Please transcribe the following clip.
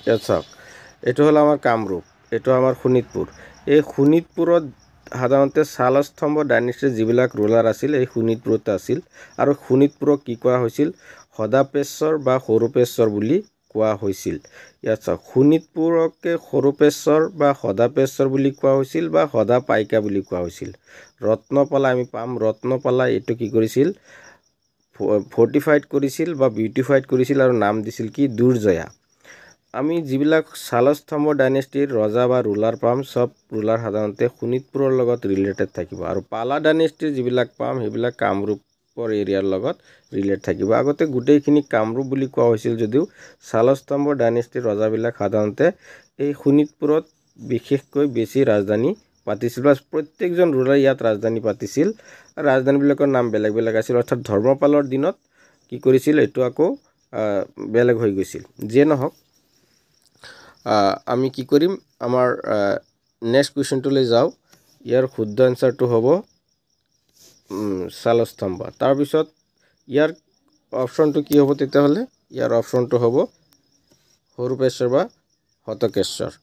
ইয়াত চাওক এইটো হ'ল আমাৰ কামৰূপ, এইটো আমাৰ শোণিতপুৰ। এই শোণিতপুৰত সাধাৰণতে শালস্তম্ভ ডাইনেষ্টিৰ যিবিলাক ৰুলাৰ আছিল এই শোণিতপুৰতে আছিল আৰু শোণিতপুৰক কি কোৱা হৈছিল সদাপেশ্বৰ বা সৰুপেশ্বৰ বুলি কোৱা হৈছিল। ইয়াত চাওক শোণিতপুৰকে সৰুপেশ্বৰ বা সদাপেশ্বৰ বুলি কোৱা হৈছিল বা সদাপাইকা বুলি কোৱা হৈছিল। ৰত্নপালা আমি পাম, ৰত্নপালা এইটো কি কৰিছিল ফৰ্টিফাইড কৰিছিল বা বিউটিফাইড কৰিছিল আৰু নাম দিছিল কি দুৰ্জয়া। আমি যিবিলাক শালস্তম্ভ ডাইনেষ্টিৰ ৰজা বা ৰুলাৰ পাম সব ৰুলাৰ সাধাৰণতে শোণিতপুৰৰ লগত ৰিলেটেড থাকিব আৰু পালা ডাইনেষ্টিৰ যিবিলাক পাম সেইবিলাক কামৰূপৰ এৰিয়াৰ লগত ৰিলেট থাকিব। আগতে গোটেইখিনি কামৰূপ বুলি কোৱা হৈছিল যদিও শালস্তম্ভ ডাইনেষ্টিৰ ৰজাবিলাক সাধাৰণতে এই শোণিতপুৰত বিশেষকৈ বেছি ৰাজধানী পাতিছিল বা প্ৰত্যেকজন ৰুলাৰ ইয়াত ৰাজধানী পাতিছিল। ৰাজধানীবিলাকৰ নাম বেলেগ বেলেগ আছিল, অৰ্থাৎ ধৰ্মপালৰ দিনত কি কৰিছিল এইটো আকৌ বেলেগ হৈ গৈছিল। যিয়ে নহওক আমি কি কৰিম আমাৰ নেক্সট কুৱেশ্যনটোলৈ যাওঁ। ইয়াৰ শুদ্ধ এনচাৰটো হ'ব শালস্তম্ভ। তাৰপিছত ইয়াৰ অপশ্যনটো কি হ'ব তেতিয়াহ'লে ইয়াৰ অপশ্যনটো হ'ব সৰুপেশ্বৰ বা হতকেশ্বৰ।